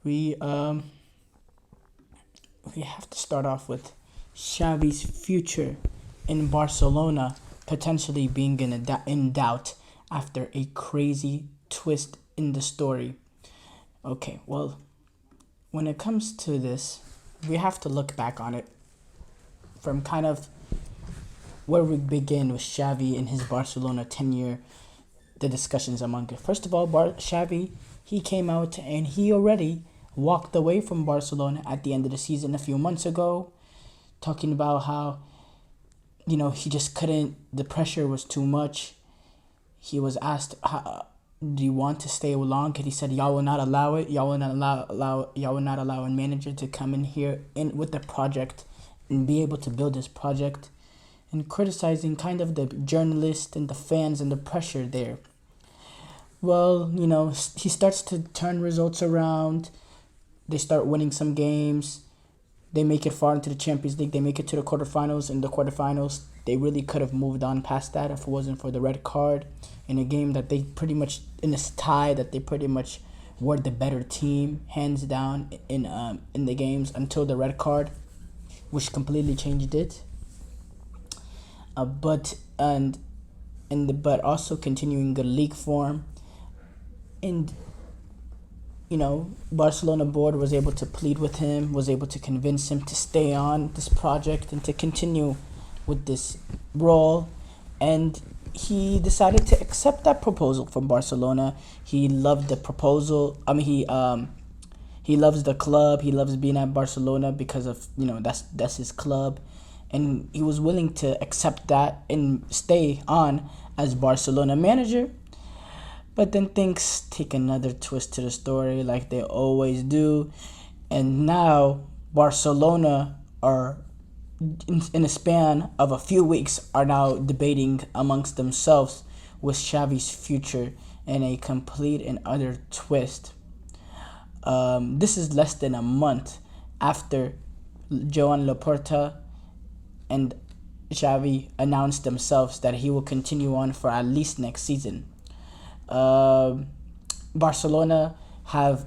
We um we have to start off with Xavi's future in Barcelona potentially being in doubt after a crazy twist in the story. Okay, well, when it comes to this, we have to look back on it from kind of where we begin with Xavi in his Barcelona tenure, the discussions among it. First of all, Xavi, he came out and he already walked away from Barcelona at the end of the season a few months ago, talking about how, he just couldn't, the pressure was too much. He was asked, do you want to stay long? And he said, y'all will not allow it. Y'all will not allow a manager to come in here in with the project and be able to build this project, and criticizing kind of the journalists and the fans and the pressure there. Well, he starts to turn results around. They start winning some games. They make it far into the Champions League. They make it to the quarterfinals. In the quarterfinals, they really could have moved on past that if it wasn't for the red card in a game that they pretty much, in this tie, that they pretty much were the better team, hands down, in the games until the red card, which completely changed it. But also continuing good league form, and Barcelona board was able to plead with him, was able to convince him to stay on this project and to continue with this role, and he decided to accept that proposal from Barcelona. He loved the proposal. He loves the club. He loves being at Barcelona because of that's his club, and he was willing to accept that and stay on as Barcelona manager. But then things take another twist to the story, like they always do, and now Barcelona are in a span of a few weeks are now debating amongst themselves with Xavi's future in a complete and utter twist. This is less than a month after Joan Laporta and Xavi announced themselves that he will continue on for at least next season. Barcelona have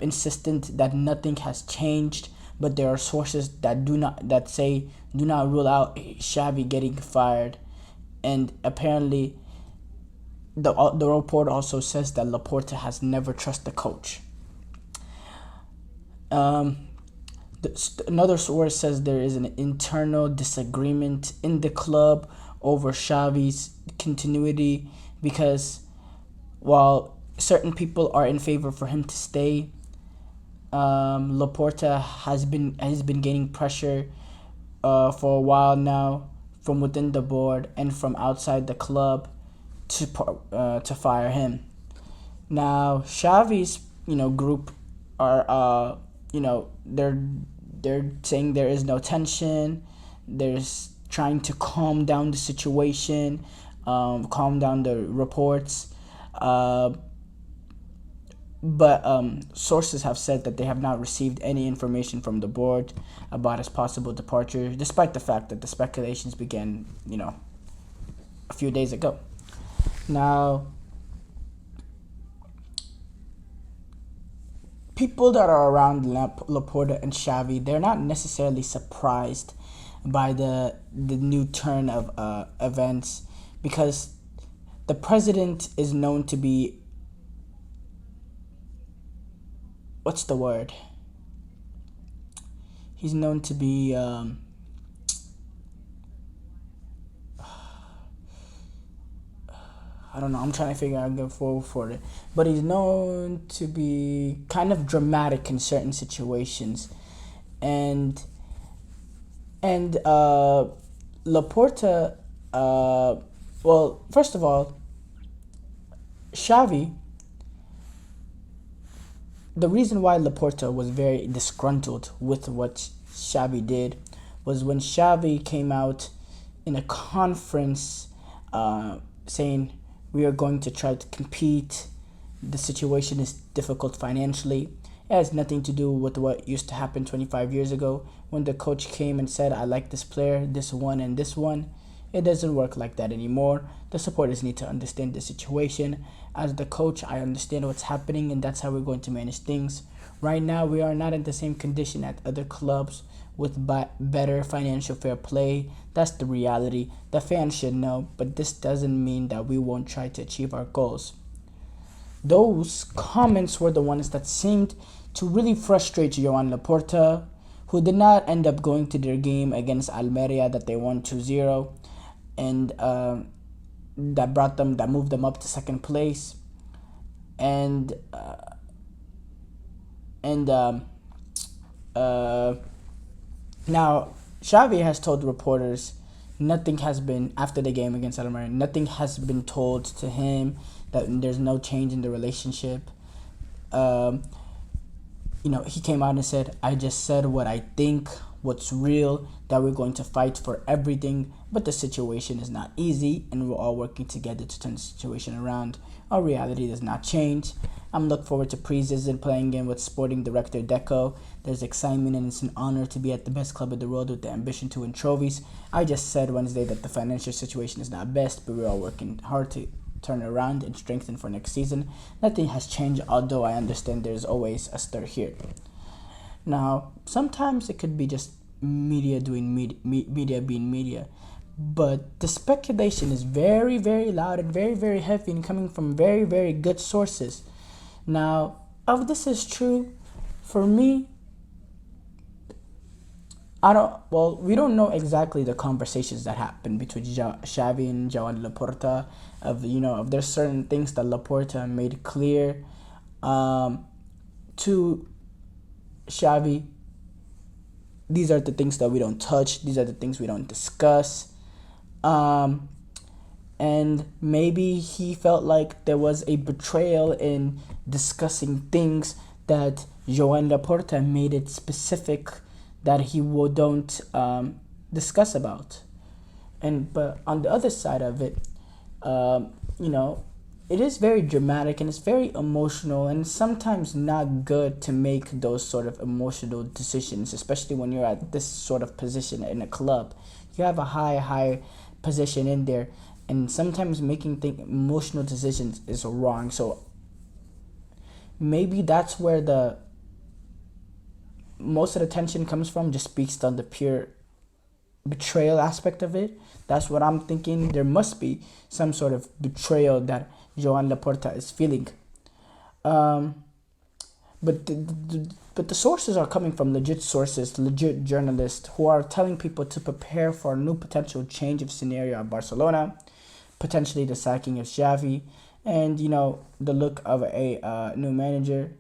insisted that nothing has changed, but there are sources that do not rule out Xavi getting fired, and apparently the report also says that Laporta has never trusted the coach. Another source says there is an internal disagreement in the club over Xavi's continuity, because while certain people are in favor for him to stay, Laporta has been gaining pressure for a while now from within the board and from outside the club to fire him. Now Xavi's group are they're saying there is no tension. There's trying to calm down the situation, calm down the reports. But sources have said that they have not received any information from the board about his possible departure, despite the fact that the speculations began, a few days ago. Now, people that are around Laporta and Xavi, they're not necessarily surprised by the new turn of events, because the president is known to be, what's the word? He's known to be I don't know. I'm trying to figure out going forward for it, but he's known to be kind of dramatic in certain situations, and Laporta. Well, first of all, Xavi. The reason why Laporta was very disgruntled with what Xavi did was when Xavi came out in a conference saying, we are going to try to compete. The situation is difficult financially. It has nothing to do with what used to happen 25 years ago when the coach came and said, I like this player, this one, and this one. It doesn't work like that anymore. The supporters need to understand the situation. As the coach, I understand what's happening, and that's how we're going to manage things. Right now, we are not in the same condition at other clubs with better financial fair play. That's the reality. The fans should know, but this doesn't mean that we won't try to achieve our goals. Those comments were the ones that seemed to really frustrate Joan Laporta, who did not end up going to their game against Almeria that they won 2-0, and that moved them up to second place. And and Now Xavi has told reporters nothing has been after the game against Almeria. Nothing has been told to him, that there's no change in the relationship. Um, he came out and said, I just said what I think, what's real, that we're going to fight for everything, but the situation is not easy, and we're all working together to turn the situation around. Our reality does not change. I'm looking forward to pre-season playing again with Sporting Director Deco. There's excitement, and it's an honor to be at the best club in the world with the ambition to win trophies. I just said Wednesday that the financial situation is not best, but we're all working hard to turn around and strengthen for next season. Nothing has changed, although I understand there's always a stir here. Now, sometimes it could be just media doing media being media, but the speculation is very, very loud and very, very heavy and coming from very, very good sources. Now, if this is true, for me, we don't know exactly the conversations that happened between Xavi and Joan Laporta. If there's certain things that Laporta made clear to Xavi. These are the things that we don't touch. These are the things we don't discuss. And maybe he felt like there was a betrayal in discussing things that Joan Laporta made it specific that he don't discuss about. But on the other side of it, it is very dramatic and it's very emotional, and it's sometimes not good to make those sort of emotional decisions, especially when you're at this sort of position in a club. You have a high position in there, and sometimes making emotional decisions is wrong. So maybe that's where the most of the tension comes from, just based on the pure betrayal aspect of it. That's what I'm thinking. There must be some sort of betrayal that Joan Laporta is feeling. But the sources are coming from legit sources, legit journalists who are telling people to prepare for a new potential change of scenario at Barcelona, potentially the sacking of Xavi, and the look of a new manager.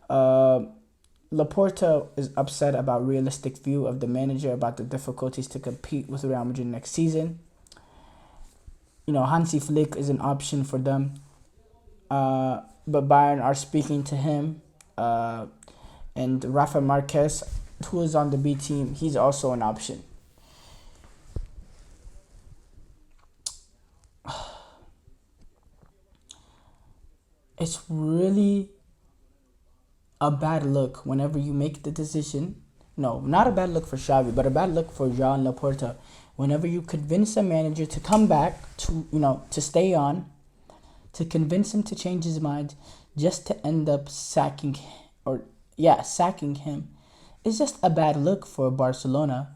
Laporta is upset about realistic view of the manager about the difficulties to compete with Real Madrid next season. Hansi Flick is an option for them, but Bayern are speaking to him. And Rafa Marquez, who is on the B team, he's also an option. It's really a bad look whenever you make the decision. No, not a bad look for Xavi, but a bad look for Joan Laporta. Whenever you convince a manager to come back, to stay on, to convince him to change his mind, just to end up sacking him, it's just a bad look for Barcelona.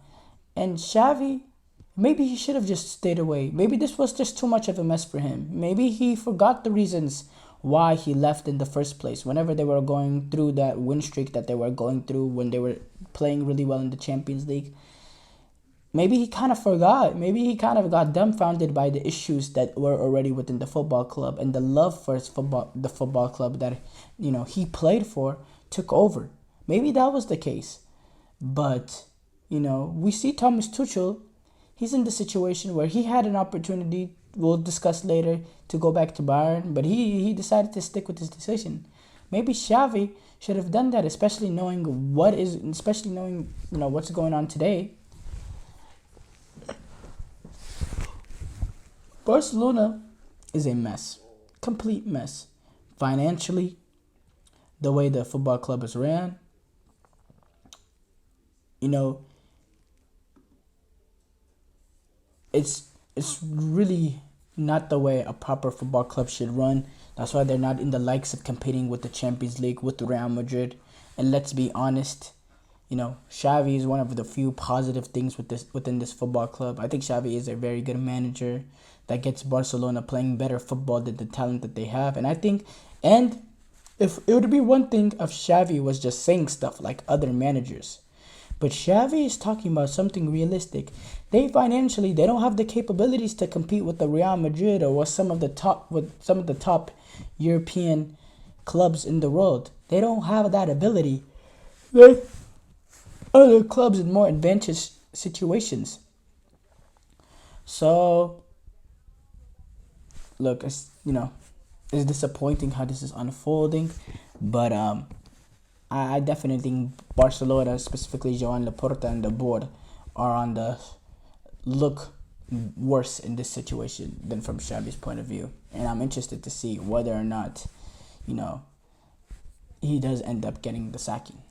And Xavi, maybe he should have just stayed away. Maybe this was just too much of a mess for him. Maybe he forgot the reasons why he left in the first place. Whenever they were going through that win streak that they were going through, when they were playing really well in the Champions League, maybe he kind of forgot. Maybe he kind of got dumbfounded by the issues that were already within the football club, and the love for the football club that he played for took over. Maybe that was the case. But we see Thomas Tuchel. He's in the situation where he had an opportunity, we'll discuss later, to go back to Bayern, but he decided to stick with his decision. Maybe Xavi should have done that, especially knowing what's going on today. Barcelona is a mess, complete mess. Financially, the way the football club is ran, it's it's really not the way a proper football club should run. That's why they're not in the likes of competing with the Champions League with Real Madrid. And let's be honest, Xavi is one of the few positive things within this football club. I think Xavi is a very good manager that gets Barcelona playing better football than the talent that they have. And if it would be one thing if Xavi was just saying stuff like other managers. But Xavi is talking about something realistic. They don't have the capabilities to compete with the Real Madrid or with some of the top European clubs in the world. They don't have that ability. They other clubs in more advantageous situations. So look, it's disappointing how this is unfolding, but I definitely think Barcelona, specifically Joan Laporta and the board, are on the look worse in this situation than from Xavi's point of view. And I'm interested to see whether or not, he does end up getting the sacking.